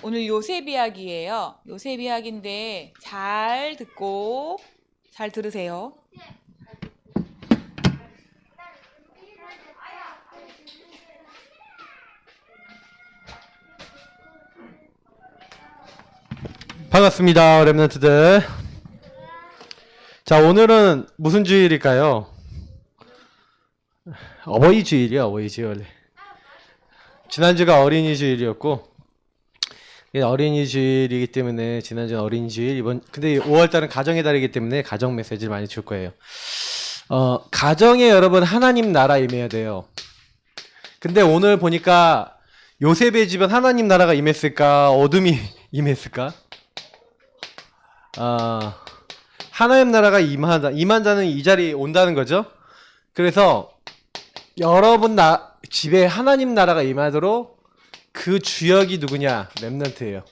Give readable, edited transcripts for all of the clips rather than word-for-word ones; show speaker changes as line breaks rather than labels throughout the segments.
오늘 요셉 이야기예요. 요셉 이야기인데 잘 듣고 잘 들으세요.
반갑습니다, 랩런트들. 자, 오늘은 무슨 주일일까요? 어버이 주일이요, 어버이 주일 원래. 지난주가 어린이 주일이었고, 어린이 주일이기 때문에 지난주는 어린이 주일, 근데 5월달은 가정의 달이기 때문에 가정 메시지를 많이 줄 거예요. 가정에 여러분 하나님 나라 임해야 돼요. 근데 오늘 보니까 요셉의 집은 하나님 나라가 임했을까, 어둠이 임했을까? 하나님 나라가 임한다는 이 자리에 온다는 거죠. 그래서 여러분 집에 하나님 나라가 임하도록 그 주역이 누구냐? 렘넌트예요.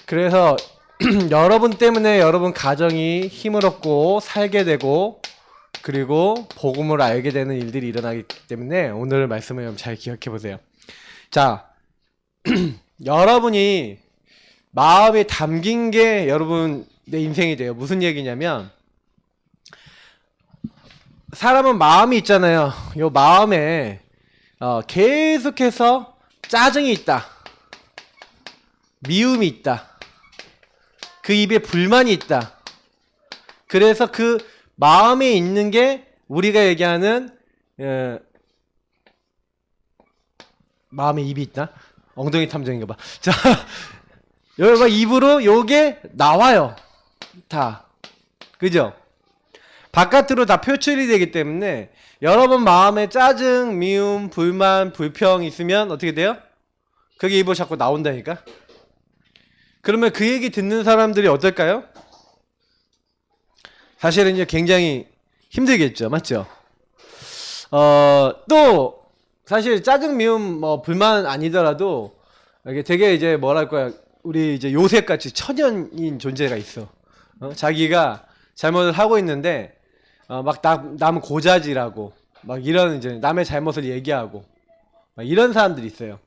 그래서 여러분 때문에 여러분 가정이 힘을 얻고 살게 되고 그리고 복음을 알게 되는 일들이 일어나기 때문에 오늘 말씀을 잘 기억해 보세요. 자, 여러분이 마음에 담긴 게 여러분 내 인생이 돼요. 무슨 얘기냐면 사람은 마음이 있잖아요. 요 마음에 계속해서 짜증이 있다. 미움이 있다. 그 입에 불만이 있다. 그래서 그 마음에 있는 게 우리가 얘기하는 마음에 입이 있다? 엉덩이 탐정인가 봐. 자, 여러분 입으로 요게 나와요. 다. 그죠? 바깥으로 다 표출이 되기 때문에 여러분 마음에 짜증, 미움, 불만, 불평 있으면 어떻게 돼요? 그게 입으로 자꾸 나온다니까? 그러면 그 얘기 듣는 사람들이 어떨까요? 사실은 이제 굉장히 힘들겠죠. 맞죠? 또 사실 짜증, 미움, 불만 아니더라도 이게 되게 이제 뭐랄까요? 우리 이제 요셉같이 천연인 존재가 있어. 자기가 잘못을 하고 있는데 막 남 고자질하고 막 이런 이제 남의 잘못을 얘기하고 막 이런 사람들이 있어요.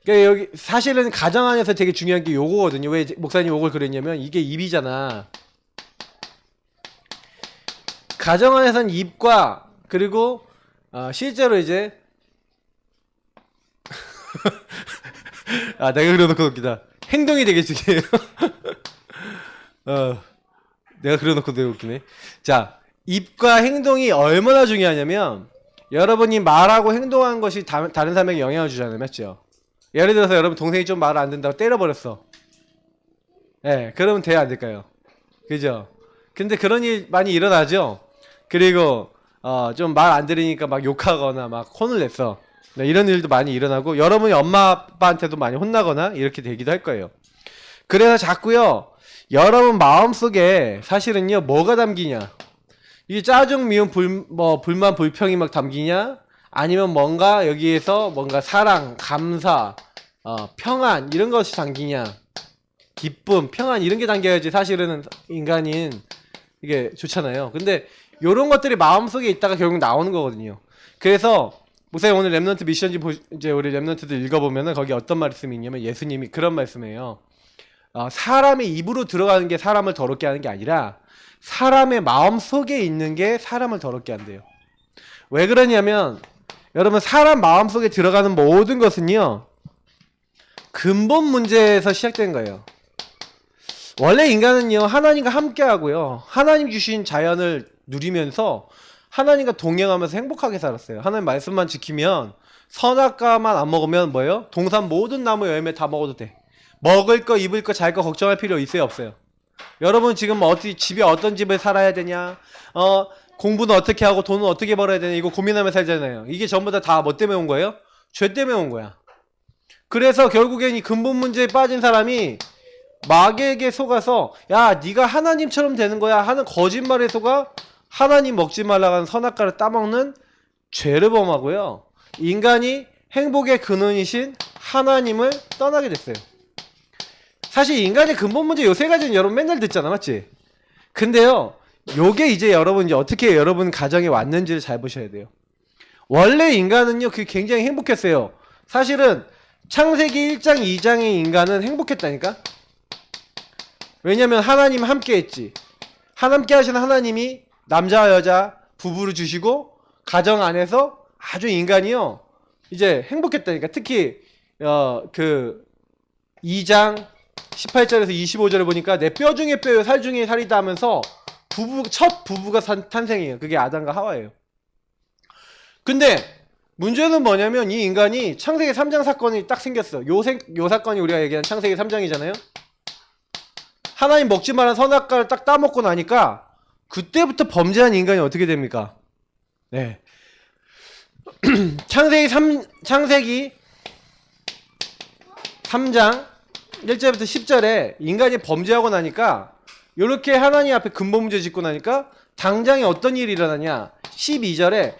그러니까 여기 사실은 가정 안에서 되게 중요한 게 요거거든요. 왜 목사님 요걸 그랬냐면 이게 입이잖아. 가정 안에서는 입과 그리고 실제로 이제 내가 그려놓고 웃기다. 행동이 되게 중요해요. 내가 그려놓고 되게 웃기네. 자, 입과 행동이 얼마나 중요하냐면 여러분이 말하고 행동한 것이 다른 사람에게 영향을 주잖아요. 맞죠? 예를 들어서 여러분 동생이 좀 말 안 된다고 때려버렸어. 예, 그러면 돼야 안 될까요? 그죠? 근데 그런 일 많이 일어나죠? 그리고 좀 말 안 들으니까 막 욕하거나 막 혼을 냈어. 네, 이런 일도 많이 일어나고 여러분이 엄마 아빠한테도 많이 혼나거나 이렇게 되기도 할 거예요. 그래서 자꾸요 여러분 마음속에 사실은요 뭐가 담기냐, 이게 짜증, 미움, 불만, 불평이 막 담기냐, 아니면 뭔가 여기에서 뭔가 사랑, 감사, 평안 이런 것이 담기냐, 기쁨, 평안 이런 게 담겨야지 사실은 인간인 이게 좋잖아요. 근데 요런 것들이 마음속에 있다가 결국 나오는 거거든요. 그래서 목사님 오늘 랩넌트 미션지 이제 우리 랩넌트들 읽어보면은 거기 어떤 말씀이 있냐면 예수님이 그런 말씀이에요. 사람의 입으로 들어가는 게 사람을 더럽게 하는 게 아니라 사람의 마음 속에 있는 게 사람을 더럽게 한대요. 왜 그러냐면 여러분 사람 마음 속에 들어가는 모든 것은요 근본 문제에서 시작된 거예요. 원래 인간은요 하나님과 함께 하고요 하나님 주신 자연을 누리면서 하나님과 동행하면서 행복하게 살았어요. 하나님 말씀만 지키면 선악과만 안 먹으면 뭐예요? 동산 모든 나무 열매 다 먹어도 돼. 먹을 거, 입을 거, 잘 거 걱정할 필요 있어요, 없어요? 여러분 지금 집에 어떤 집을 살아야 되냐? 공부는 어떻게 하고 돈은 어떻게 벌어야 되냐? 이거 고민하며 살잖아요. 이게 전부 다 뭐 때문에 온 거예요? 죄 때문에 온 거야. 그래서 결국엔 이 근본 문제에 빠진 사람이 마귀에게 속아서 야, 네가 하나님처럼 되는 거야 하는 거짓말에 속아 하나님 먹지 말라고 하는 선악과를 따먹는 죄를 범하고요. 인간이 행복의 근원이신 하나님을 떠나게 됐어요. 사실 인간의 근본 문제 요 세 가지는 여러분 맨날 듣잖아, 맞지? 근데요, 요게 이제 여러분 이제 어떻게 여러분 가정에 왔는지를 잘 보셔야 돼요. 원래 인간은요, 그게 굉장히 행복했어요. 사실은 창세기 1장 2장의 인간은 행복했다니까. 왜냐면 하나님 함께 했지. 함께 하신 하나님이 남자와 여자 부부를 주시고 가정 안에서 아주 인간이요 이제 행복했다니까. 특히 그 2장 18절에서 25절을 보니까 내 뼈 중에 뼈요 살 중에 살이다 하면서 첫 부부가 탄생해요. 그게 아담과 하와예요. 근데 문제는 뭐냐면 이 인간이 창세기 3장 사건이 딱 생겼어. 요 사건이 우리가 얘기하는 창세기 3장이잖아요. 하나님 먹지 말란 선악과를 딱 따먹고 나니까 그때부터 범죄한 인간이 어떻게 됩니까? 네. 창세기 3장 1절부터 10절에 인간이 범죄하고 나니까 이렇게 하나님 앞에 근본문제 짓고 나니까 당장에 어떤 일이 일어나냐. 12절에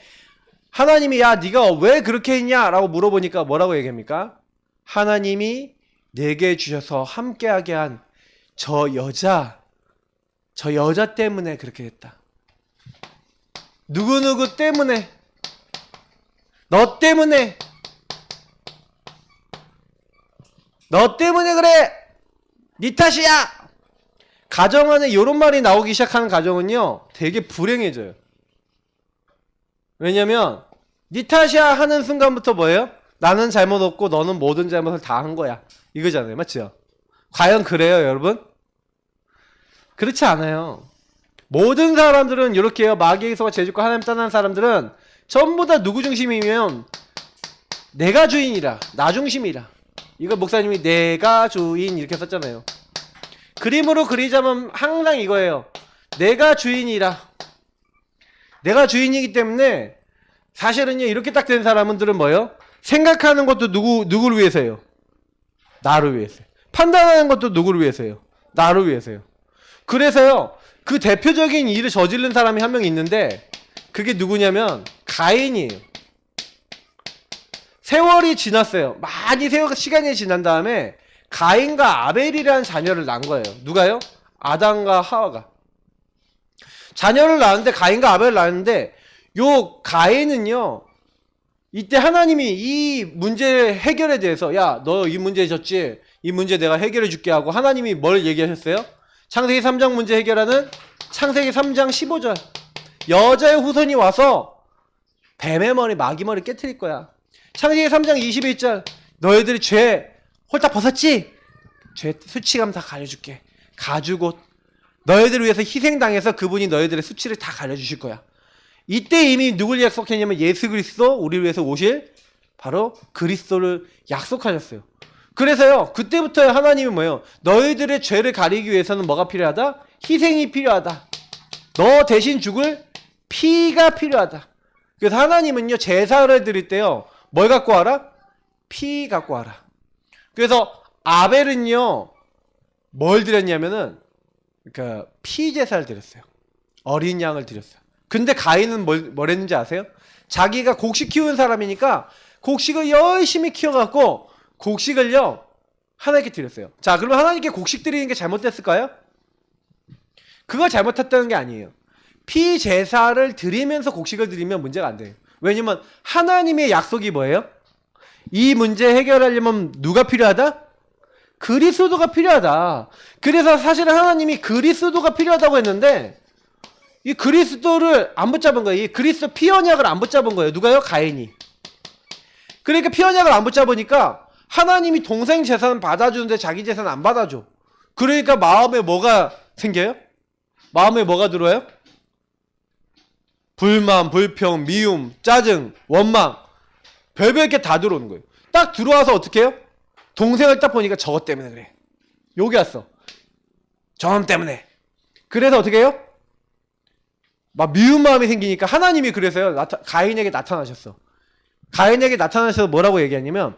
하나님이 야 네가 왜 그렇게 했냐 라고 물어보니까 뭐라고 얘기합니까? 하나님이 내게 주셔서 함께하게 한 저 여자 때문에 그렇게 됐다. 누구누구 때문에, 너 때문에 그래, 네 탓이야. 가정 안에 이런 말이 나오기 시작하는 가정은요 되게 불행해져요. 왜냐면 네 탓이야 하는 순간부터 뭐예요? 나는 잘못 없고 너는 모든 잘못을 다 한 거야 이거잖아요. 맞죠? 과연 그래요 여러분? 그렇지 않아요. 모든 사람들은 이렇게 해요. 마귀의 소가 죄짓고 하나님 떠난 사람들은 전부 다 누구 중심이면 내가 주인이라, 나 중심이라. 이거 목사님이 내가 주인 이렇게 썼잖아요. 그림으로 그리자면 항상 이거예요. 내가 주인이라. 내가 주인이기 때문에 사실은요 이렇게 딱 된 사람들은 뭐예요? 생각하는 것도 누구를 위해서예요? 나를 위해서요. 판단하는 것도 누구를 위해서예요? 나를 위해서요. 그래서요 그 대표적인 일을 저지른 사람이 한 명 있는데 그게 누구냐면 가인이에요. 세월이 지났어요. 많이 시간이 지난 다음에 가인과 아벨이라는 자녀를 낳은 거예요. 누가요? 아담과 하와가. 자녀를 낳았는데 가인과 아벨을 낳았는데 요 가인은요 이때 하나님이 이 문제 해결에 대해서 야 너 이 문제 졌지? 이 문제 내가 해결해 줄게 하고 하나님이 뭘 얘기하셨어요? 창세기 3장 문제 해결하는 창세기 3장 15절 여자의 후손이 와서 뱀의 머리 마귀 머리 깨트릴 거야. 창세기 3장 21절 너희들이 죄 홀딱 벗었지? 죄 수치감 다 가려줄게. 가죽옷 너희들을 위해서 희생당해서 그분이 너희들의 수치를 다 가려주실 거야. 이때 이미 누굴 약속했냐면 예수 그리스도 우리를 위해서 오실 바로 그리스도를 약속하셨어요. 그래서요 그때부터 하나님이 뭐예요? 너희들의 죄를 가리기 위해서는 뭐가 필요하다? 희생이 필요하다. 너 대신 죽을 피가 필요하다. 그래서 하나님은요 제사를 드릴 때요 뭘 갖고 와라? 피 갖고 와라. 그래서 아벨은요 뭘 드렸냐면은 그러니까 피 제사를 드렸어요. 어린 양을 드렸어요. 근데 가인은 뭘 했는지 아세요? 자기가 곡식 키우는 사람이니까 곡식을 열심히 키워갖고 곡식을요 하나님께 드렸어요. 자 그러면 하나님께 곡식 드리는 게 잘못됐을까요? 그거 잘못했다는 게 아니에요. 피 제사를 드리면서 곡식을 드리면 문제가 안 돼요. 왜냐면 하나님의 약속이 뭐예요? 이 문제 해결하려면 누가 필요하다? 그리스도가 필요하다. 그래서 사실은 하나님이 그리스도가 필요하다고 했는데 이 그리스도를 안 붙잡은 거예요. 이 그리스도 피 언약을 안 붙잡은 거예요. 누가요? 가인이. 그러니까 피 언약을 안 붙잡으니까 하나님이 동생 재산 받아주는데 자기 재산 안 받아줘. 그러니까 마음에 뭐가 생겨요? 마음에 뭐가 들어와요? 불만, 불평, 미움, 짜증, 원망 별별 게 다 들어오는 거예요. 딱 들어와서 어떻게 해요? 동생을 딱 보니까 저것 때문에 그래. 여기 왔어. 저놈 때문에. 그래서 어떻게 해요? 막 미운 마음이 생기니까 하나님이 그래서요 가인에게 나타나셨어. 가인에게 나타나셔서 뭐라고 얘기하냐면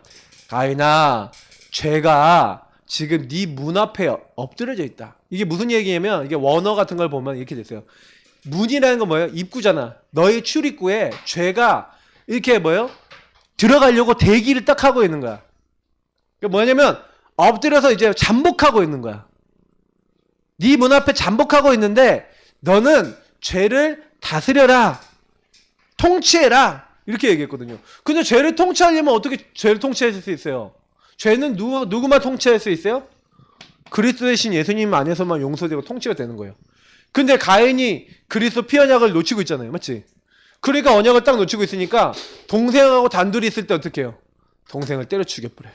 가인아 죄가 지금 네 문 앞에 엎드려져 있다. 이게 무슨 얘기냐면 이게 원어 같은 걸 보면 이렇게 됐어요. 문이라는 건 뭐예요? 입구잖아. 너희 출입구에 죄가 이렇게 뭐예요? 들어가려고 대기를 딱 하고 있는 거야. 그러니까 뭐냐면 엎드려서 이제 잠복하고 있는 거야. 네 문 앞에 잠복하고 있는데 너는 죄를 다스려라. 통치해라. 이렇게 얘기했거든요. 근데 죄를 통치하려면 어떻게 죄를 통치할 수 있어요? 죄는 누구만 통치할 수 있어요? 그리스도 대신 예수님 안에서만 용서되고 통치가 되는 거예요. 근데 가인이 그리스도 피 언약을 놓치고 있잖아요. 맞지? 그러니까 언약을 딱 놓치고 있으니까 동생하고 단둘이 있을 때 어떻게 해요? 동생을 때려 죽여버려요.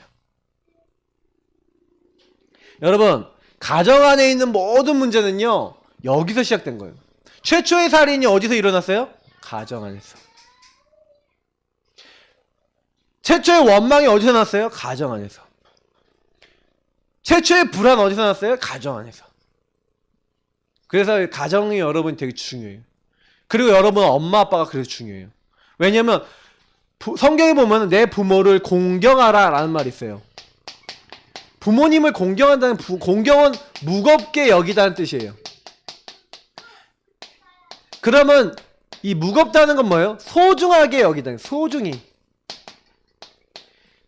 여러분, 가정 안에 있는 모든 문제는요, 여기서 시작된 거예요. 최초의 살인이 어디서 일어났어요? 가정 안에서. 최초의 원망이 어디서 났어요? 가정 안에서. 최초의 불안 어디서 났어요? 가정 안에서. 그래서 가정이 여러분 되게 중요해요. 그리고 여러분 엄마 아빠가 그래서 중요해요. 왜냐면 성경에 보면 내 부모를 공경하라 라는 말이 있어요. 부모님을 공경한다는 공경은 무겁게 여기다는 뜻이에요. 그러면 이 무겁다는 건 뭐예요? 소중하게 여기다. 소중히.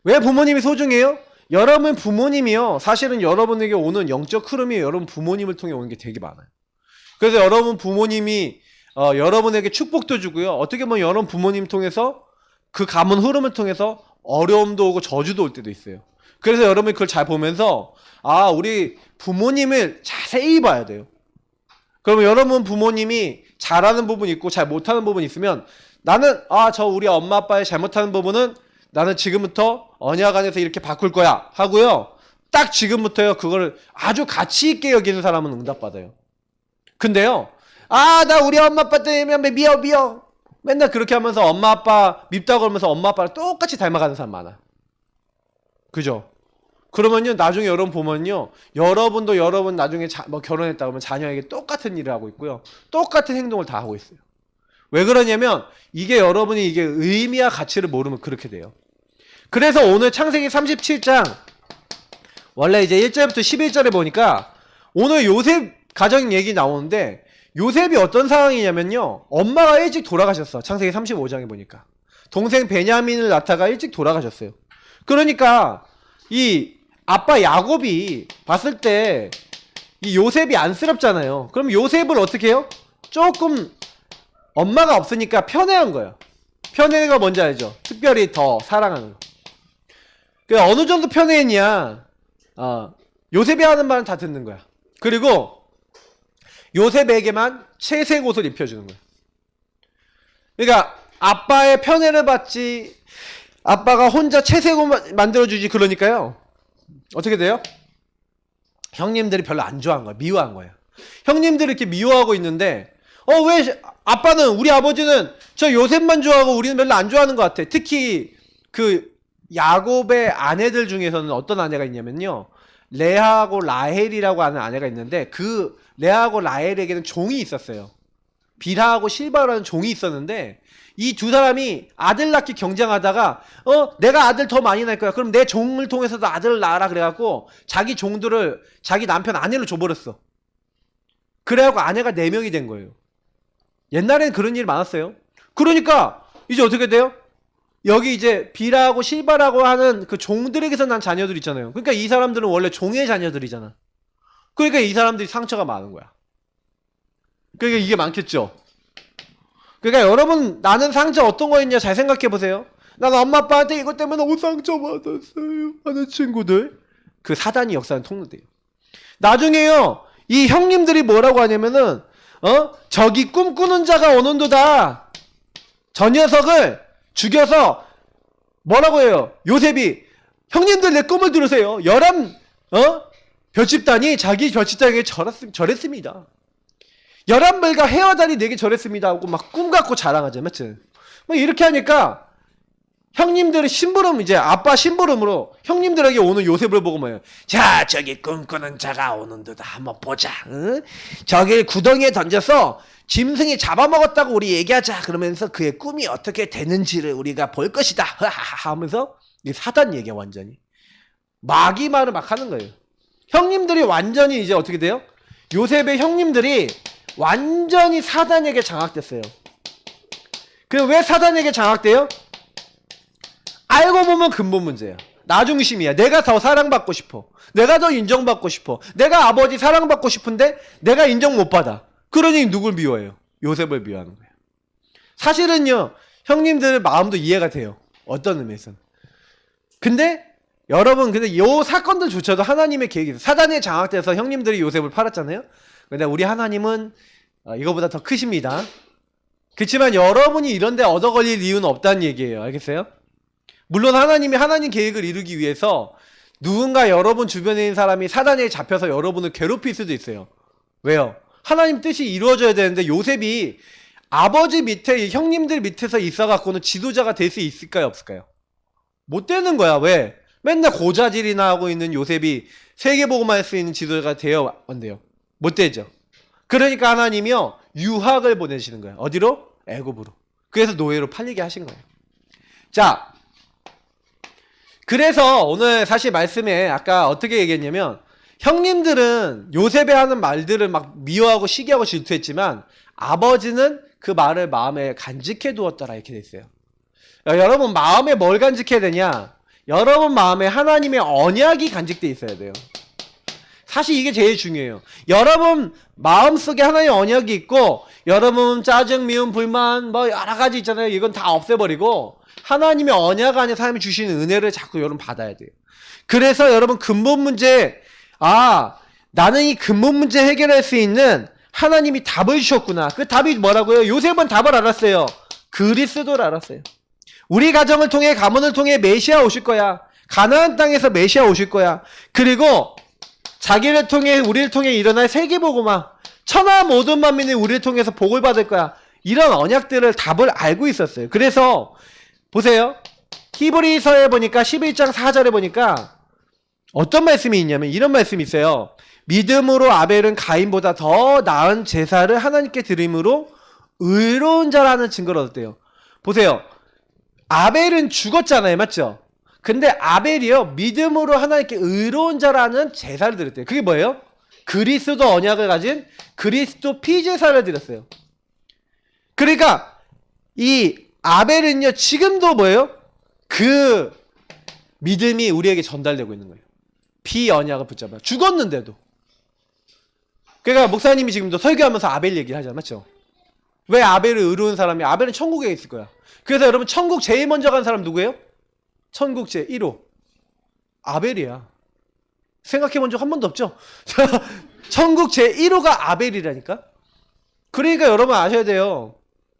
왜 부모님이 소중해요? 여러분 부모님이요. 사실은 여러분에게 오는 영적 흐름이 여러분 부모님을 통해 오는 게 되게 많아요. 그래서 여러분 부모님이 여러분에게 축복도 주고요. 어떻게 보면 여러분 부모님 통해서 그 가문 흐름을 통해서 어려움도 오고 저주도 올 때도 있어요. 그래서 여러분이 그걸 잘 보면서 아, 우리 부모님을 자세히 봐야 돼요. 그러면 여러분 부모님이 잘하는 부분이 있고 잘 못하는 부분이 있으면 나는 저 우리 엄마 아빠의 잘못하는 부분은 나는 지금부터 언약 안에서 이렇게 바꿀 거야 하고요. 딱 지금부터요. 그거를 아주 가치 있게 여기는 사람은 응답받아요. 근데요. 나 우리 엄마 아빠 때문에 미워. 맨날 그렇게 하면서 엄마 아빠 밉다고 그러면서 엄마 아빠랑 똑같이 닮아가는 사람 많아. 그죠? 그러면요. 나중에 여러분 보면요. 여러분도 여러분 나중에 결혼했다 그러면 자녀에게 똑같은 일을 하고 있고요. 똑같은 행동을 다 하고 있어요. 왜 그러냐면 이게 여러분이 이게 의미와 가치를 모르면 그렇게 돼요. 그래서 오늘 창세기 37장 원래 이제 1절부터 11절에 보니까 오늘 요셉 가정 얘기 나오는데 요셉이 어떤 상황이냐면요. 엄마가 일찍 돌아가셨어. 창세기 35장에 보니까. 동생 베냐민을 낳다가 일찍 돌아가셨어요. 그러니까 이 아빠 야곱이 봤을 때 이 요셉이 안쓰럽잖아요. 그럼 요셉을 어떻게 해요? 조금 엄마가 없으니까 편애한 거예요. 편애가 뭔지 알죠? 특별히 더 사랑하는 거. 그 어느 정도 편애했냐? 요셉이 하는 말은 다 듣는 거야. 그리고 요셉에게만 채색 옷을 입혀주는 거야. 그러니까 아빠의 편애를 받지 아빠가 혼자 채색 옷 만들어주지 그러니까요. 어떻게 돼요? 형님들이 별로 안 좋아한 거야. 미워한 거야. 형님들이 이렇게 미워하고 있는데 왜 아빠는 우리 아버지는 저 요셉만 좋아하고 우리는 별로 안 좋아하는 것 같아. 특히 그 야곱의 아내들 중에서는 어떤 아내가 있냐면요. 레아하고 라헬이라고 하는 아내가 있는데 그 레아하고 라헬에게는 종이 있었어요. 빌하하고 실바라는 종이 있었는데 이 두 사람이 아들 낳기 경쟁하다가 내가 아들 더 많이 낳을 거야. 그럼 내 종을 통해서도 아들을 낳아라 그래갖고 자기 종들을 자기 남편 아내로 줘버렸어. 그래갖고 아내가 4명이 된 거예요. 옛날에는 그런 일이 많았어요. 그러니까 이제 어떻게 돼요? 여기 이제 빌하고 실바라고 하는 그 종들에게서 난 자녀들 있잖아요. 그러니까 이 사람들은 원래 종의 자녀들이잖아. 그러니까 이 사람들이 상처가 많은 거야. 그러니까 이게 많겠죠. 그러니까 여러분 나는 상처 어떤 거였냐 잘 생각해 보세요. 난 엄마 아빠한테 이것 때문에 너무 상처받았어요 하는 친구들. 그 사단이 역사는 통로돼요. 나중에요. 이 형님들이 뭐라고 하냐면은 저기 꿈꾸는 자가 오는도다. 저 녀석을 죽여서 뭐라고 해요? 요셉이 형님들 내 꿈을 들으세요. 11 벼집단이 자기 벼집단에게 절했습니다. 11벌과 헤어다리 4개 절했습니다 하고 막 꿈 갖고 자랑하죠. 맞지? 막 이렇게 하니까 형님들의 심부름 이제 아빠 심부름으로 형님들에게 오는 요셉을 보고 뭐예요? 자 저기 꿈꾸는 자가 오는도다 한번 보자. 응? 저기 구덩이에 던져서 짐승이 잡아먹었다고 우리 얘기하자. 그러면서 그의 꿈이 어떻게 되는지를 우리가 볼 것이다 하면서 사단 얘기야. 완전히 마귀 말을 막 하는 거예요. 형님들이 완전히 이제 어떻게 돼요? 요셉의 형님들이 완전히 사단에게 장악됐어요. 그럼 왜 사단에게 장악돼요? 알고 보면 근본 문제야. 나 중심이야. 내가 더 사랑받고 싶어. 내가 더 인정받고 싶어. 내가 아버지 사랑받고 싶은데 내가 인정 못 받아. 그러니 누굴 미워해요? 요셉을 미워하는 거예요. 사실은요. 형님들 마음도 이해가 돼요. 어떤 의미에서는. 근데 여러분 근데 요 사건들조차도 하나님의 계획이 있어요. 사단에 장악돼서 형님들이 요셉을 팔았잖아요. 근데 우리 하나님은 이거보다 더 크십니다. 그렇지만 여러분이 이런데 얻어 걸릴 이유는 없다는 얘기예요. 알겠어요? 물론 하나님이 하나님 계획을 이루기 위해서 누군가 여러분 주변에 있는 사람이 사단에 잡혀서 여러분을 괴롭힐 수도 있어요. 왜요? 하나님 뜻이 이루어져야 되는데 요셉이 아버지 밑에 형님들 밑에서 있어갖고는 지도자가 될 수 있을까요? 없을까요? 못 되는 거야. 왜? 맨날 고자질이나 하고 있는 요셉이 세계복음만 할 수 있는 지도자가 되어 안 돼요? 못 되죠. 그러니까 하나님이요 유학을 보내시는 거예요. 어디로? 애굽으로. 그래서 노예로 팔리게 하신 거예요. 자, 그래서 오늘 사실 말씀에 아까 어떻게 얘기했냐면 형님들은 요셉이 하는 말들을 막 미워하고 시기하고 질투했지만 아버지는 그 말을 마음에 간직해 두었더라 이렇게 돼 있어요. 여러분 마음에 뭘 간직해야 되냐? 여러분 마음에 하나님의 언약이 간직돼 있어야 돼요. 사실 이게 제일 중요해요. 여러분 마음속에 하나님의 언약이 있고 여러분 짜증, 미움, 불만 뭐 여러 가지 있잖아요. 이건 다 없애버리고 하나님의 언약 안에 하나님이 주시는 은혜를 자꾸 여러분 받아야 돼요. 그래서 여러분 근본 문제 나는 이 근본 문제 해결할 수 있는 하나님이 답을 주셨구나. 그 답이 뭐라고요? 요셉은 답을 알았어요. 그리스도를 알았어요. 우리 가정을 통해 가문을 통해 메시아 오실 거야. 가나안 땅에서 메시아 오실 거야. 그리고 자기를 통해 우리를 통해 일어날 세계복음화 천하 모든 만민이 우리를 통해서 복을 받을 거야. 이런 언약들을 답을 알고 있었어요. 그래서 보세요. 히브리서에 보니까 11장 4절에 보니까 어떤 말씀이 있냐면 이런 말씀이 있어요. 믿음으로 아벨은 가인보다 더 나은 제사를 하나님께 드림으로 의로운 자라는 증거를 얻었대요. 보세요. 아벨은 죽었잖아요. 맞죠? 근데 아벨이요. 믿음으로 하나님께 의로운 자라는 제사를 드렸대요. 그게 뭐예요? 그리스도 언약을 가진 그리스도 피제사를 드렸어요. 그러니까 이 아벨은요. 지금도 뭐예요? 그 믿음이 우리에게 전달되고 있는 거예요. 피 언약을 붙잡아. 죽었는데도. 그러니까 목사님이 지금도 설교하면서 아벨 얘기를 하잖아요. 맞죠? 왜 아벨을 의로운 사람이? 아벨은 천국에 있을 거야. 그래서 여러분 천국 제일 먼저 간 사람 누구예요? 천국 제1호 아벨이야. 생각해 본 적 한 번도 없죠? 천국 제1호가 아벨이라니까. 그러니까 여러분 아셔야 돼요.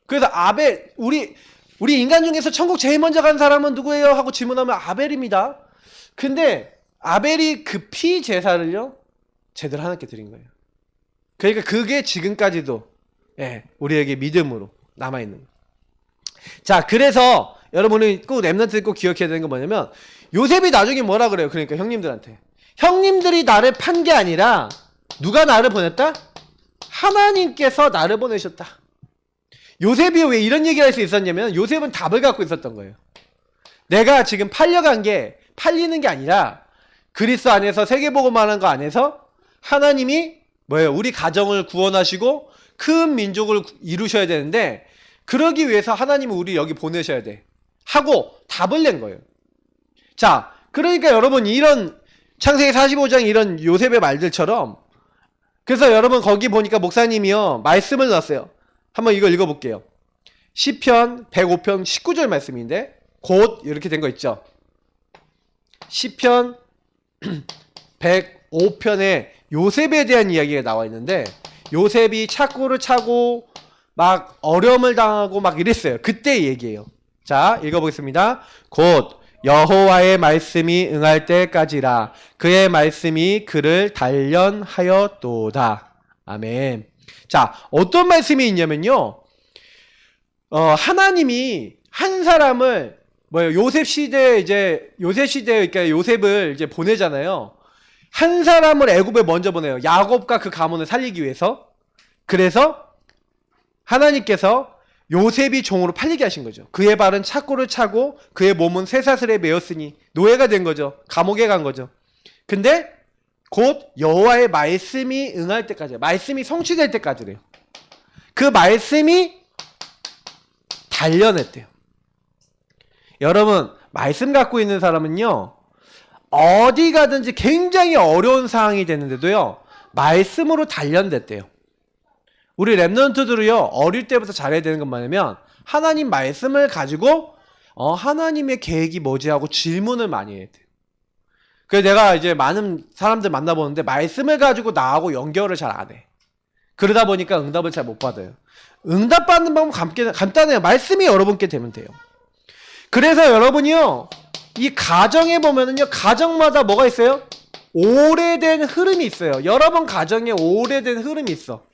그래서 아벨 우리 인간 중에서 천국 제일 먼저 간 사람은 누구예요? 하고 질문하면 아벨입니다. 근데 아벨이 그 피 제사를요 제대로 하나님께 드린 거예요. 그러니까 그게 지금까지도 우리에게 믿음으로 남아있는 거예요. 자, 그래서 여러분이 꼭 렘넌트 꼭 기억해야 되는 건 뭐냐면 요셉이 나중에 뭐라 그래요? 그러니까 형님들한테 형님들이 나를 판 게 아니라 누가 나를 보냈다? 하나님께서 나를 보내셨다. 요셉이 왜 이런 얘기를 할 수 있었냐면 요셉은 답을 갖고 있었던 거예요. 내가 지금 팔려간 게 팔리는 게 아니라 그리스도 안에서 세계복음하는 거 안에서 하나님이 뭐예요? 우리 가정을 구원하시고 큰 민족을 이루셔야 되는데 그러기 위해서 하나님은 우리 여기 보내셔야 돼 하고 답을 낸 거예요. 자, 그러니까 여러분 이런 창세기 45장 이런 요셉의 말들처럼 그래서 여러분 거기 보니까 목사님이요 말씀을 넣었어요. 한번 이거 읽어볼게요. 시편 105편 19절 말씀인데 곧 이렇게 된 거 있죠. 시편 105편에 요셉에 대한 이야기가 나와 있는데 요셉이 착고를 차고 막 어려움을 당하고 막 이랬어요. 그때 얘기예요. 자, 읽어보겠습니다. 곧 여호와의 말씀이 응할 때까지라 그의 말씀이 그를 단련하였도다. 아멘. 자, 어떤 말씀이 있냐면요. 하나님이 한 사람을 요셉 시대에 그러니까 요셉을 이제 보내잖아요. 한 사람을 애굽에 먼저 보내요. 야곱과 그 가문을 살리기 위해서. 그래서 하나님께서 요셉이 종으로 팔리게 하신 거죠. 그의 발은 착고를 차고 그의 몸은 쇠사슬에 매였으니 노예가 된 거죠. 감옥에 간 거죠. 근데 곧 여호와의 말씀이 응할 때까지, 말씀이 성취될 때까지래요. 그 말씀이 단련했대요. 여러분, 말씀 갖고 있는 사람은요, 어디 가든지 굉장히 어려운 상황이 됐는데도요, 말씀으로 단련됐대요. 우리 렘넌트들이요, 어릴 때부터 잘해야 되는 건 뭐냐면, 하나님 말씀을 가지고, 하나님의 계획이 뭐지 하고 질문을 많이 해야 돼요. 그래서 내가 이제 많은 사람들 만나보는데 말씀을 가지고 나하고 연결을 잘 안 해. 그러다 보니까 응답을 잘 못 받아요. 응답 받는 방법 간단해요. 말씀이 여러분께 되면 돼요. 그래서 여러분이요, 이 가정에 보면은요, 가정마다 뭐가 있어요? 오래된 흐름이 있어요. 여러분 가정에 오래된 흐름이 있어.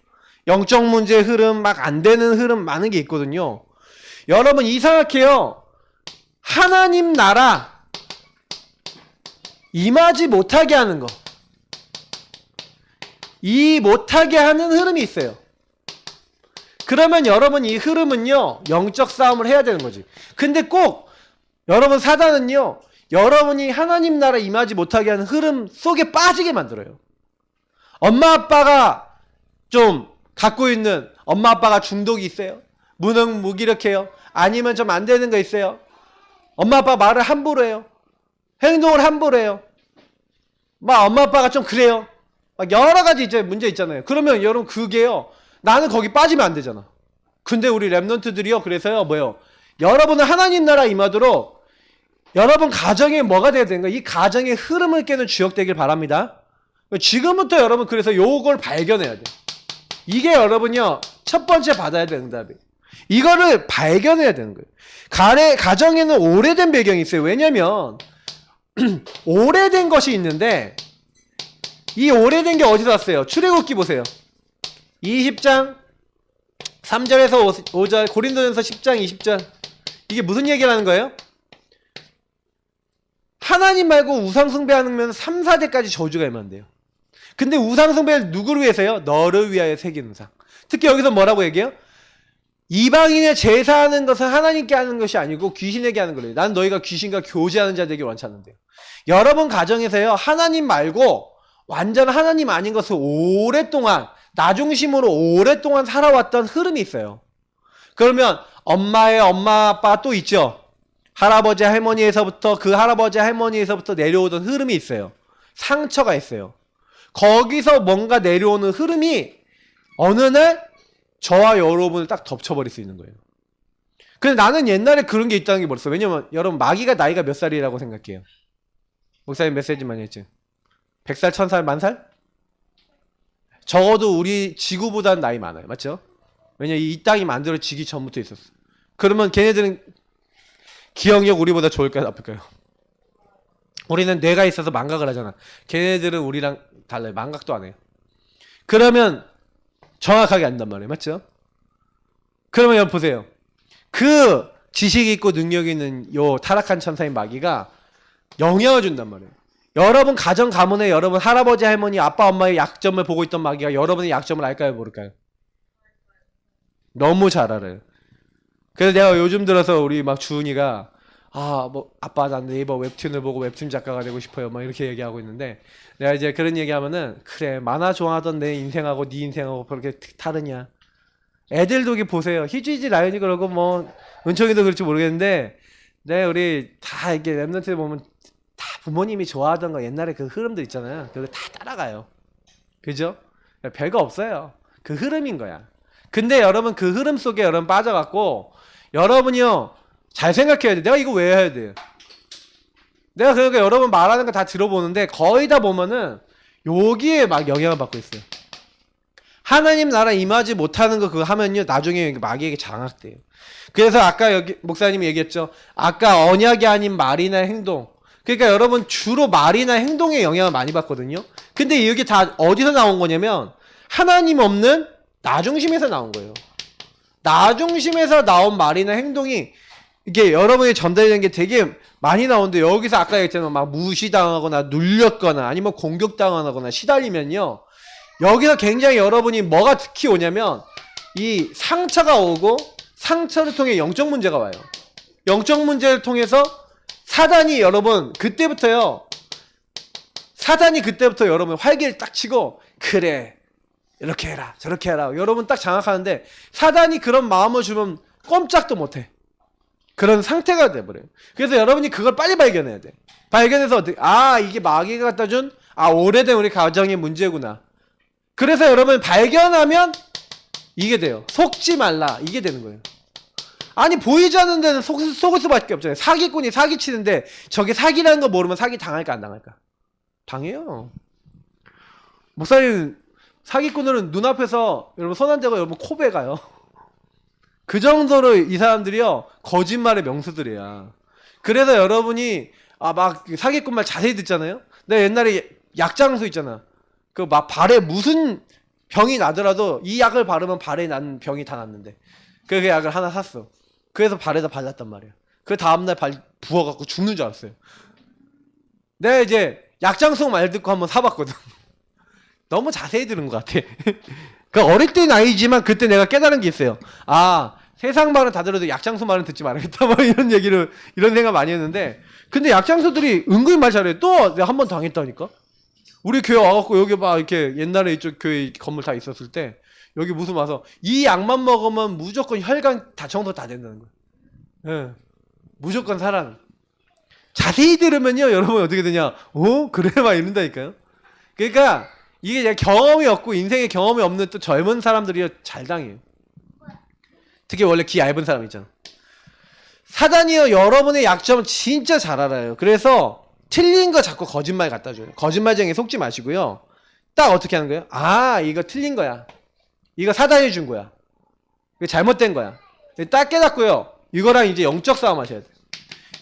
영적 문제의 흐름, 막 안 되는 흐름 많은 게 있거든요. 여러분 이상하게요, 하나님 나라 임하지 못하게 하는 거, 이 못하게 하는 흐름이 있어요. 그러면 여러분 이 흐름은요, 영적 싸움을 해야 되는 거지. 근데 꼭 여러분 사단은요, 여러분이 하나님 나라 임하지 못하게 하는 흐름 속에 빠지게 만들어요. 엄마 아빠가 좀 갖고 있는, 엄마 아빠가 중독이 있어요? 무능무기력해요? 아니면 좀 안 되는 거 있어요? 엄마 아빠 말을 함부로 해요? 행동을 함부로 해요? 막 엄마 아빠가 좀 그래요? 막 여러 가지 이제 문제 있잖아요. 그러면 여러분 그게요, 나는 거기 빠지면 안 되잖아. 근데 우리 랩런트들이요, 그래서요, 뭐요? 여러분은 하나님 나라 임하도록 여러분 가정에 뭐가 돼야 되는 거야? 이 가정의 흐름을 깨는 주역 되길 바랍니다. 지금부터 여러분 그래서 요걸 발견해야 돼. 이게 여러분요, 첫 번째 받아야 되는 응답이에요. 이거를 발견해야 되는 거예요. 가정에는 오래된 배경이 있어요. 왜냐면 오래된 것이 있는데, 이 오래된 게 어디서 왔어요? 출애굽기 보세요. 20장 3절에서 5절, 고린도전서 10장 20절. 이게 무슨 얘기를 하는 거예요? 하나님 말고 우상 숭배하면 3, 4대까지 저주가 임한대요. 근데 우상 숭배를 누구를 위해서요? 너를 위하여 새긴 우상. 특히 여기서 뭐라고 얘기해요? 이방인의 제사하는 것은 하나님께 하는 것이 아니고 귀신에게 하는 거래요. 난 너희가 귀신과 교제하는 자 되길 원치 않는데요. 여러분 가정에서요, 하나님 말고 완전 하나님 아닌 것을 오랫동안 나 중심으로 오랫동안 살아왔던 흐름이 있어요. 그러면 엄마의 엄마 아빠 또 있죠. 할아버지 할머니에서부터, 그 할아버지 할머니에서부터 내려오던 흐름이 있어요. 상처가 있어요. 거기서 뭔가 내려오는 흐름이 어느 날 저와 여러분을 딱 덮쳐버릴 수 있는 거예요. 근데 나는 옛날에 그런 게 있다는 게 몰랐어. 왜냐면 여러분 마귀가 나이가 몇 살이라고 생각해요? 목사님 메시지 많이 했죠. 100살, 1000살, 10,000살? 적어도 우리 지구보다는 나이 많아요. 맞죠? 왜냐면 이 땅이 만들어지기 전부터 있었어. 그러면 걔네들은 기억력 우리보다 좋을까요? 나쁠까요? 우리는 뇌가 있어서 망각을 하잖아. 걔네들은 우리랑 달라요. 망각도 안 해요. 그러면 정확하게 안단 말이에요. 맞죠? 그러면 여러분 보세요. 그 지식이 있고 능력이 있는 요 타락한 천사인 마귀가 영향을 준단 말이에요. 여러분 가정 가문에 여러분 할아버지 할머니 아빠 엄마의 약점을 보고 있던 마귀가 여러분의 약점을 알까요? 모를까요? 너무 잘 알아요. 그래서 내가 요즘 들어서 우리 막 주은이가 뭐 아빠 난 네이버 웹툰을 보고 웹툰 작가가 되고 싶어요 막 이렇게 얘기하고 있는데, 내가 이제 그런 얘기하면은 그래 만화 좋아하던 내 인생하고 네 인생하고 그렇게 다르냐. 애들도 이게 보세요. 희주이지 라연이 그러고 뭐 은총이도 그럴지 모르겠는데, 네 우리 다 이렇게 랩런트 보면 다 부모님이 좋아하던 거 옛날에 그 흐름들 있잖아요. 그거 다 따라가요. 그죠? 별거 없어요. 그 흐름인 거야. 근데 여러분 그 흐름 속에 여러분 빠져갖고 여러분이요 잘 생각해야 돼. 내가 이거 왜 해야 돼요? 내가 그러니까 여러분 말하는 거 다 들어보는데 거의 다 보면은 여기에 막 영향을 받고 있어요. 하나님 나라 임하지 못하는 거 그거 하면요 나중에 마귀에게 장악돼요. 그래서 아까 여기 목사님이 얘기했죠. 아까 언약이 아닌 말이나 행동. 그러니까 여러분 주로 말이나 행동에 영향을 많이 받거든요. 근데 이게 다 어디서 나온 거냐면 하나님 없는 나 중심에서 나온 거예요. 나 중심에서 나온 말이나 행동이 이게 여러분이 전달되는 게 되게 많이 나오는데, 여기서 아까 얘기했잖아요. 막 무시당하거나 눌렸거나 아니면 공격당하거나 시달리면요, 여기서 굉장히 여러분이 뭐가 특히 오냐면 이 상처가 오고 상처를 통해 영적 문제가 와요. 영적 문제를 통해서 사단이 여러분 그때부터 여러분 활기를 딱 치고 그래 이렇게 해라 저렇게 해라 여러분 딱 장악하는데, 사단이 그런 마음을 주면 꼼짝도 못해. 그런 상태가 돼버려요. 그래서 여러분이 그걸 빨리 발견해야 돼. 발견해서 어떻게, 이게 마귀가 갖다 준 오래된 우리 가정의 문제구나. 그래서 여러분 발견하면 이게 돼요. 속지 말라. 이게 되는 거예요. 아니 보이지 않는 데는 속을 수밖에 없잖아요. 사기꾼이 사기치는데 저게 사기라는 거 모르면 사기 당할까 안 당할까? 당해요. 목사님 사기꾼들은 눈앞에서 여러분 손 안 대고 여러분 코 베가요. 그 정도로 이 사람들이요 거짓말의 명수들이야. 그래서 여러분이 막 사기꾼 말 자세히 듣잖아요. 내가 옛날에 약장수 있잖아. 그 막 발에 무슨 병이 나더라도 이 약을 바르면 발에 난 병이 다 낫는데 그 약을 하나 샀어. 그래서 발에다 발랐단 말이야. 그 다음날 발 부어갖고 죽는 줄 알았어요. 내가 이제 약장수 말 듣고 한번 사봤거든. 너무 자세히 들은 것 같아. 그 어릴 때는 아니지만 그때 내가 깨달은 게 있어요. 세상 말은 다 들어도 약장수 말은 듣지 말아야겠다. 뭐 이런 얘기를, 이런 생각 많이 했는데, 근데 약장수들이 은근히 말 잘해. 또 내가 한 번 당했다니까? 우리 교회 와갖고 여기 막 이렇게 옛날에 이쪽 교회 건물 다 있었을 때, 여기 무슨 와서 이 약만 먹으면 무조건 혈관 다 청소 다 된다는 거야. 예. 무조건 살아는. 자세히 들으면요, 여러분 어떻게 되냐? 그래? 막 이런다니까요. 그러니까, 이게 그냥 경험이 없고 인생에 경험이 없는 또 젊은 사람들이 잘 당해요. 특히 원래 귀 얇은 사람 있잖아. 사단이요 여러분의 약점은 진짜 잘 알아요. 그래서 틀린 거 자꾸 거짓말 갖다 줘요. 거짓말쟁이 속지 마시고요. 딱 어떻게 하는 거예요? 이거 틀린 거야. 이거 사단이 준 거야. 이거 잘못된 거야. 딱 깨닫고요. 이거랑 이제 영적 싸움 하셔야 돼요.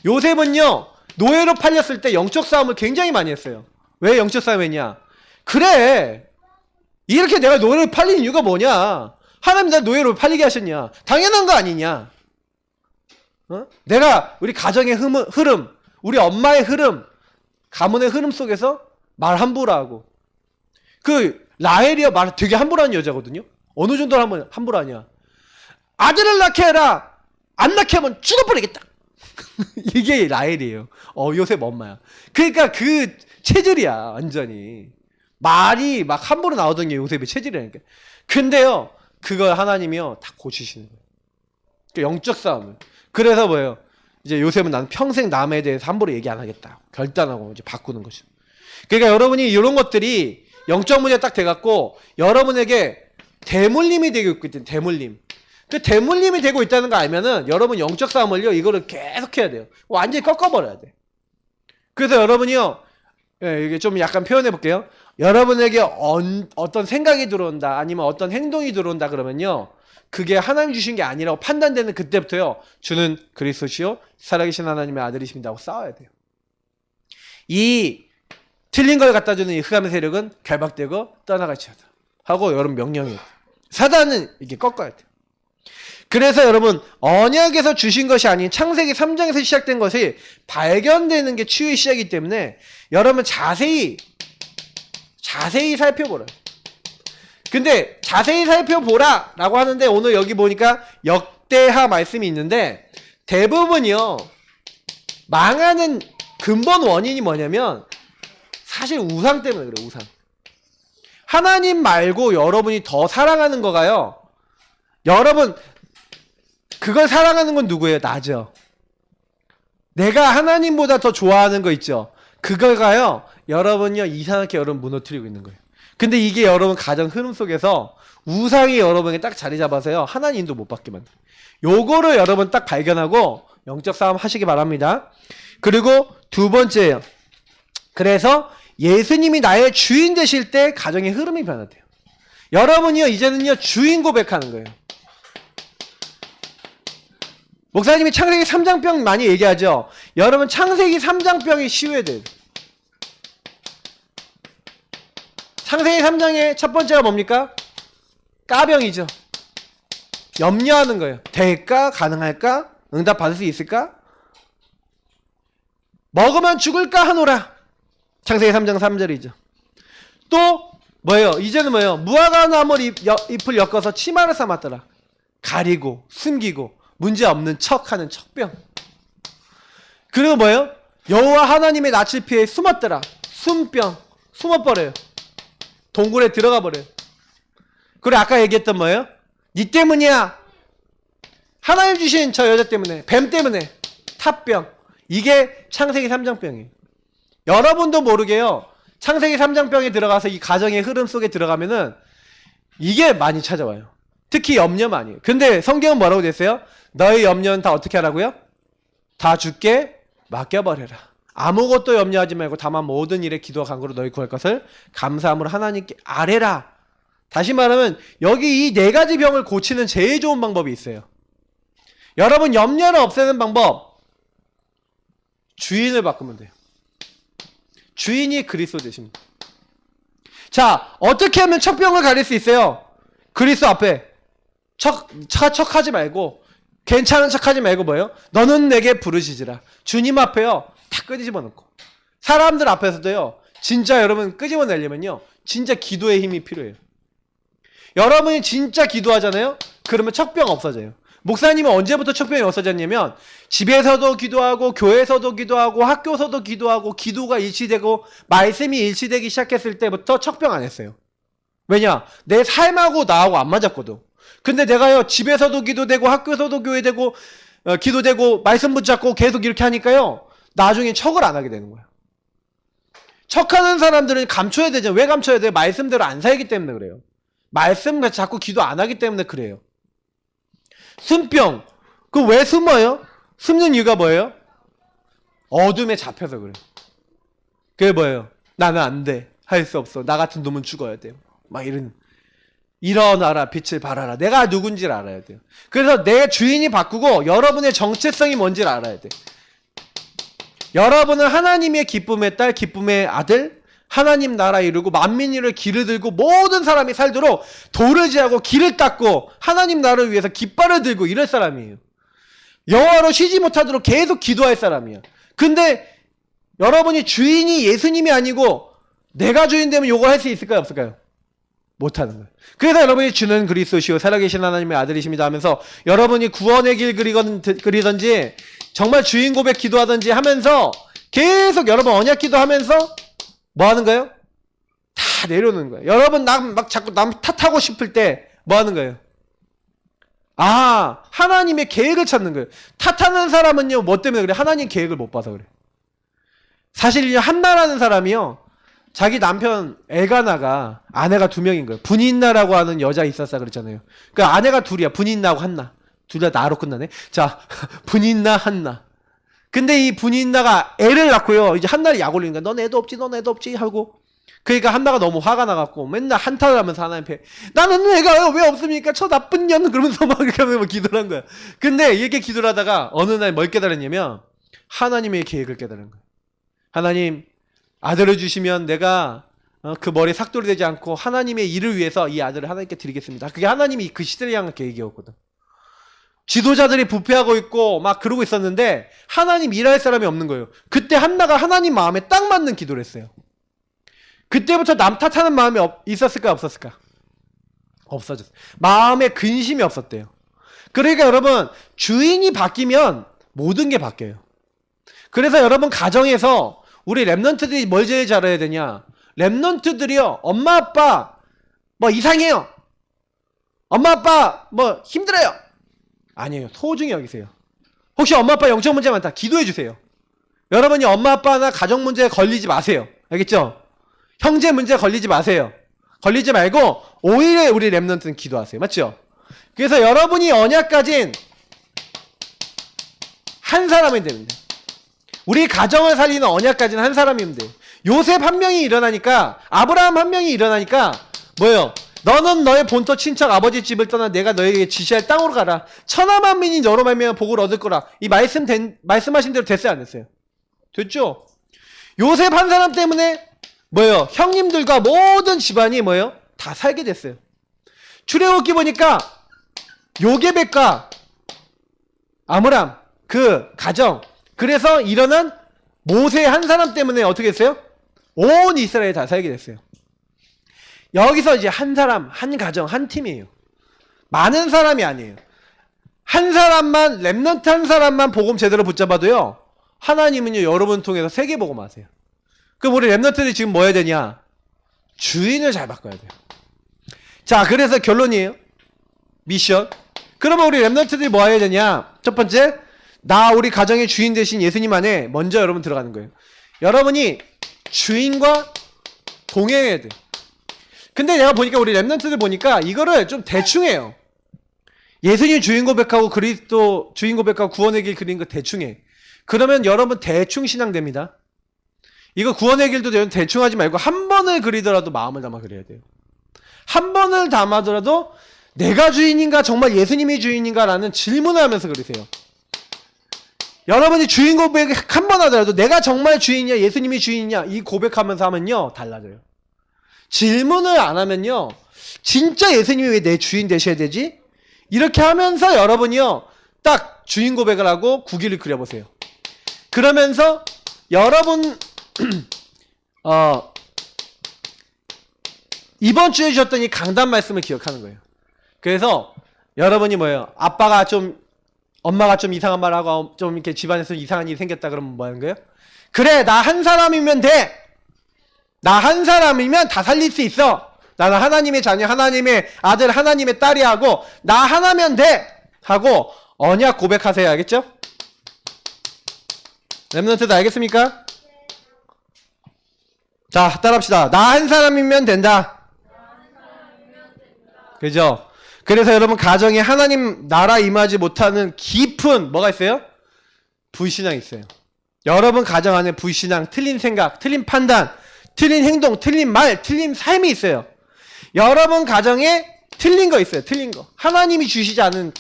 요셉은요 노예로 팔렸을 때 영적 싸움을 굉장히 많이 했어요. 왜 영적 싸움 했냐? 그래 이렇게 내가 노예로 팔린 이유가 뭐냐? 하나님 나 노예로 팔리게 하셨냐? 당연한 거 아니냐? 내가 우리 가정의 흐름, 우리 엄마의 흐름, 가문의 흐름 속에서 말 함부로 하고 그 라헬이야 말 되게 함부로 하는 여자거든요. 어느 정도로 함부로 하냐? 아들을 낳게 해라. 안 낳게 하면 죽어버리겠다. 이게 라헬이에요. 요셉 엄마야. 그러니까 그 체질이야 완전히. 말이 막 함부로 나오던 게 요셉의 체질이라니까. 근데요 그걸 하나님이요 다 고치시는 거예요. 그러니까 영적 싸움을. 그래서 뭐예요? 이제 요셉은 나는 평생 남에 대해서 함부로 얘기 안 하겠다. 결단하고 이제 바꾸는 거죠. 그러니까 여러분이 이런 것들이 영적 문제 딱 돼갖고 여러분에게 대물림이 되고 있거든요. 대물림. 그 대물림이 되고 있다는 거 알면은 여러분 영적 싸움을요 이거를 계속 해야 돼요. 완전히 꺾어버려야 돼. 그래서 여러분이요 이게 좀 약간 표현해 볼게요. 여러분에게 어떤 생각이 들어온다 아니면 어떤 행동이 들어온다 그러면요 그게 하나님 주신 게 아니라고 판단되는 그때부터요 주는 그리스도시요 살아계신 하나님의 아들이십니다 하고 싸워야 돼요. 이 틀린 걸 갖다 주는 이 흑암의 세력은 결박되고 떠나갈지어다 하고 여러분 명령이에요. 사단은 이게 꺾어야 돼요. 그래서 여러분 언약에서 주신 것이 아닌 창세기 3장에서 시작된 것이 발견되는 게 치유의 시작이기 때문에 여러분 자세히 살펴보라. 근데 자세히 살펴보라 라고 하는데 오늘 여기 보니까 역대하 말씀이 있는데 대부분이요 망하는 근본 원인이 뭐냐면 사실 우상 때문에 그래요. 우상. 하나님 말고 여러분이 더 사랑하는 거가요 여러분 그걸 사랑하는 건 누구예요? 나죠. 내가 하나님보다 더 좋아하는 거 있죠. 그거가요 여러분요 이상하게 여러분 무너뜨리고 있는 거예요. 근데 이게 여러분 가정 흐름 속에서 우상이 여러분에게 딱 자리 잡아서요 하나님도 못 받게 만들어요. 요거를 여러분 딱 발견하고 영적 싸움 하시기 바랍니다. 그리고 두 번째예요. 그래서 예수님이 나의 주인 되실 때 가정의 흐름이 변화돼요. 여러분이요 이제는요 주인 고백하는 거예요. 목사님이 창세기 3장병 많이 얘기하죠. 여러분 창세기 3장병이 치유해야 돼요. 창세기 3장의 첫 번째가 뭡니까? 까병이죠. 염려하는 거예요. 될까? 가능할까? 응답 받을 수 있을까? 먹으면 죽을까 하노라. 창세기 3장 3절이죠. 또 뭐예요? 이제는 뭐예요? 무화과 나물 잎을 엮어서 치마를 삼았더라. 가리고 숨기고 문제없는 척하는 척병. 그리고 뭐예요? 여호와 하나님의 낯을 피해 숨었더라. 숨병. 숨어버려요. 동굴에 들어가 버려요. 그리고 아까 얘기했던 뭐예요? 니 때문이야. 하나님 주신 저 여자 때문에, 뱀 때문에, 탑병. 이게 창세기 3장병이에요. 여러분도 모르게요. 창세기 3장병에 들어가서 이 가정의 흐름 속에 들어가면은 이게 많이 찾아와요. 특히 염려 많이. 근데 성경은 뭐라고 됐어요? 너의 염려는 다 어떻게 하라고요? 다 주께 맡겨버려라. 아무것도 염려하지 말고 다만 모든 일에 기도와 간구로 너희 구할 것을 감사함으로 하나님께 아뢰라. 다시 말하면 여기 이 네 가지 병을 고치는 제일 좋은 방법이 있어요. 여러분 염려를 없애는 방법, 주인을 바꾸면 돼요. 주인이 그리스도 되십니다. 자, 어떻게 하면 척병을 가릴 수 있어요? 그리스도 앞에 척하지 말고, 괜찮은 척하지 말고 뭐예요? 너는 내게 부르시지라. 주님 앞에요 다 끄집어 놓고, 사람들 앞에서도요 진짜 여러분 끄집어내려면요 진짜 기도의 힘이 필요해요. 여러분이 진짜 기도하잖아요? 그러면 척병 없어져요. 목사님은 언제부터 척병이 없어졌냐면 집에서도 기도하고 교회에서도 기도하고 학교에서도 기도하고 기도가 일치되고 말씀이 일치되기 시작했을 때부터 척병 안 했어요. 왜냐? 내 삶하고 나하고 안 맞았거든. 근데 내가요 집에서도 기도되고 학교에서도 교회되고 기도되고 말씀 붙잡고 계속 이렇게 하니까요 나중에 척을 안 하게 되는 거예요. 척하는 사람들은 감춰야 되죠. 왜 감춰야 돼요? 말씀대로 안 살기 때문에 그래요. 말씀과 자꾸 기도 안 하기 때문에 그래요. 숨병. 그 왜 숨어요? 숨는 이유가 뭐예요? 어둠에 잡혀서 그래요. 그게 뭐예요? 나는 안 돼. 할 수 없어. 나 같은 놈은 죽어야 돼요. 막 일어나라 빛을 발하라. 내가 누군지를 알아야 돼요. 그래서 내 주인이 바꾸고 여러분의 정체성이 뭔지를 알아야 돼요. 여러분은 하나님의 기쁨의 딸, 기쁨의 아들, 하나님 나라 이루고 만민이를 길을 들고 모든 사람이 살도록 돌을 지하고 길을 닦고 하나님 나라를 위해서 깃발을 들고 이럴 사람이에요. 여호와로 쉬지 못하도록 계속 기도할 사람이야. 근데 여러분이 주인이 예수님이 아니고 내가 주인 되면 요거 할 수 있을까요? 없을까요? 못하는 거예요. 그래서 여러분이 주는 그리스도시요 살아계신 하나님의 아들이십니다 하면서 여러분이 구원의 길 그리던지 정말 주인 고백 기도하든지 하면서 계속 여러분 언약 기도하면서 뭐 하는 거예요? 다 내려놓는 거예요. 여러분 막 자꾸 남 탓하고 싶을 때 뭐 하는 거예요? 아, 하나님의 계획을 찾는 거예요. 탓하는 사람은요 뭐 때문에 그래? 하나님 계획을 못 봐서 그래. 사실 한나라는 사람이요 자기 남편 엘가나가 아내가 2명인 거예요. 분인나라고 하는 여자 있었어 그랬잖아요. 그 아내가 둘이야. 분인나하고 한나. 둘 다 나로 끝나네. 자, 분인나 한나. 근데 이 분인나가 애를 낳고요. 이제 한나를 약 올리니까 넌 애도 없지 하고. 그러니까 한나가 너무 화가 나갖고 맨날 한탄을 하면서 하나님 앞에 나는 애가 왜 없습니까? 저 나쁜 년 그러면서 막 이렇게 하면서 기도를 한 거야. 근데 이렇게 기도를 하다가 어느 날 뭘 깨달았냐면 하나님의 계획을 깨달은 거야. 하나님 아들을 주시면 내가 그 머리에 삭돌이 되지 않고 하나님의 일을 위해서 이 아들을 하나님께 드리겠습니다. 그게 하나님이 그 시대를 향한 계획이었거든. 지도자들이 부패하고 있고 막 그러고 있었는데 하나님 일할 사람이 없는 거예요. 그때 한나가 하나님 마음에 딱 맞는 기도를 했어요. 그때부터 남 탓하는 마음이 있었을까 없었을까? 없어졌어요. 마음에 근심이 없었대요. 그러니까 여러분 주인이 바뀌면 모든 게 바뀌어요. 그래서 여러분 가정에서 우리 랩런트들이 뭘 제일 잘해야 되냐? 랩런트들이요 엄마 아빠 뭐 이상해요. 엄마 아빠 뭐 힘들어요. 아니에요. 소중히 여기세요. 혹시 엄마 아빠 영적 문제 많다. 기도해 주세요. 여러분이 엄마 아빠나 가정 문제에 걸리지 마세요. 알겠죠? 형제 문제에 걸리지 마세요. 걸리지 말고 오히려 우리 랩런트는 기도하세요. 맞죠? 그래서 여러분이 언약 가진 한 사람이 됩니다. 우리 가정을 살리는 언약 가진 한 사람이면 돼요. 요셉 한 명이 일어나니까 아브라함 한 명이 일어나니까 뭐예요? 너는 너의 본토 친척 아버지 집을 떠나 내가 너에게 지시할 땅으로 가라. 천하만민이 너로 말미암아 복을 얻을 거라. 이 말씀하신 대로 됐어요 안 됐어요? 됐죠? 요셉 한 사람 때문에 뭐예요? 형님들과 모든 집안이 뭐예요? 다 살게 됐어요. 출애굽기 보니까 요게벳과 아므람 그 가정 그래서 일어난 모세 한 사람 때문에 어떻게 했어요? 온 이스라엘이 다 살게 됐어요. 여기서 이제 한 사람, 한 가정, 한 팀이에요. 많은 사람이 아니에요. 한 사람만, 랩넌트 한 사람만 복음 제대로 붙잡아도요, 하나님은요, 여러분 통해서 세계 복음하세요. 그럼 우리 랩넌트들이 지금 뭐 해야 되냐? 주인을 잘 바꿔야 돼요. 자, 그래서 결론이에요. 미션. 그러면 우리 랩넌트들이 뭐 해야 되냐? 첫 번째, 우리 가정의 주인 되신 예수님 안에 먼저 여러분 들어가는 거예요. 여러분이 주인과 동행해야 돼요. 근데 내가 보니까 우리 랩런트들 보니까 이거를 좀 대충 해요. 예수님 주인 고백하고 그리스도 주인 고백하고 구원의 길 그리는 거 대충 해. 그러면 여러분 대충 신앙 됩니다. 이거 구원의 길도 대충 하지 말고 한 번을 그리더라도 마음을 담아 그려야 돼요. 한 번을 담아더라도 내가 주인인가 정말 예수님이 주인인가 라는 질문을 하면서 그리세요. 여러분이 주인 고백 한 번 하더라도 내가 정말 주인이냐 예수님이 주인이냐 이 고백하면서 하면요 달라져요. 질문을 안 하면요 진짜 예수님이 왜 내 주인 되셔야 되지? 이렇게 하면서 여러분이요 딱 주인 고백을 하고 구기를 그려보세요. 그러면서 여러분 이번 주에 주셨던 이 강단 말씀을 기억하는 거예요. 그래서 여러분이 뭐예요? 엄마가 좀 이상한 말하고 좀 이렇게 집안에서 이상한 일이 생겼다 그러면 뭐 하는 거예요? 그래 나 한 사람이면 돼. 나 한 사람이면 다 살릴 수 있어. 나는 하나님의 자녀, 하나님의 아들, 하나님의 딸이 하고 나 하나면 돼. 하고 언약 고백하세요. 알겠죠? 렘넌트들 알겠습니까? 자 따라합시다. 나 한 사람이면 된다. 그죠? 그래서 여러분 가정에 하나님 나라 임하지 못하는 깊은 뭐가 있어요? 불신앙이 있어요. 여러분 가정 안에 불신앙, 틀린 생각, 틀린 판단, 틀린 행동, 틀린 말, 틀린 삶이 있어요. 여러분 가정에 틀린 거 있어요. 틀린 거. 하나님이 주시지 않은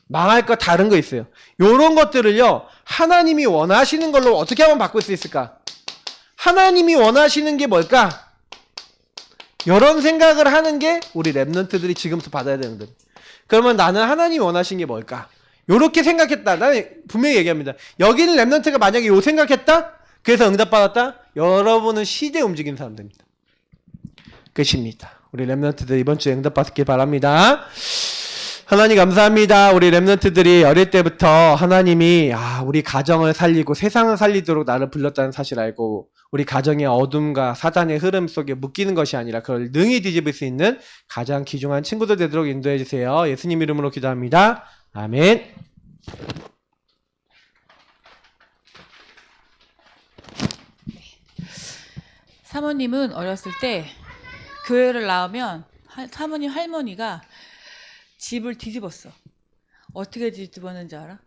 망할 거 다른 거 있어요. 요런 것들을요. 하나님이 원하시는 걸로 어떻게 하면 바꿀 수 있을까? 하나님이 원하시는 게 뭘까? 이런 생각을 하는 게 우리 랩런트들이 지금부터 받아야 되는 거예요. 그러면 나는 하나님이 원하신 게 뭘까? 요렇게 생각했다. 나는 분명히 얘기합니다. 여기는 랩런트가 만약에 요 생각했다? 그래서 응답받았다? 여러분은 시대에 움직이는 사람들입니다. 끝입니다. 우리 랩런트들 이번 주에 응답받길 바랍니다. 하나님 감사합니다. 우리 랩런트들이 어릴 때부터 하나님이 우리 가정을 살리고 세상을 살리도록 나를 불렀다는 사실 알고 우리 가정의 어둠과 사단의 흐름 속에 묶이는 것이 아니라 그걸 능히 뒤집을 수 있는 가장 귀중한 친구들 되도록 인도해 주세요. 예수님 이름으로 기도합니다. 아멘.
사모님은 어렸을 때 교회를 나오면 사모님 할머니가 집을 뒤집었어. 어떻게 뒤집었는지 알아?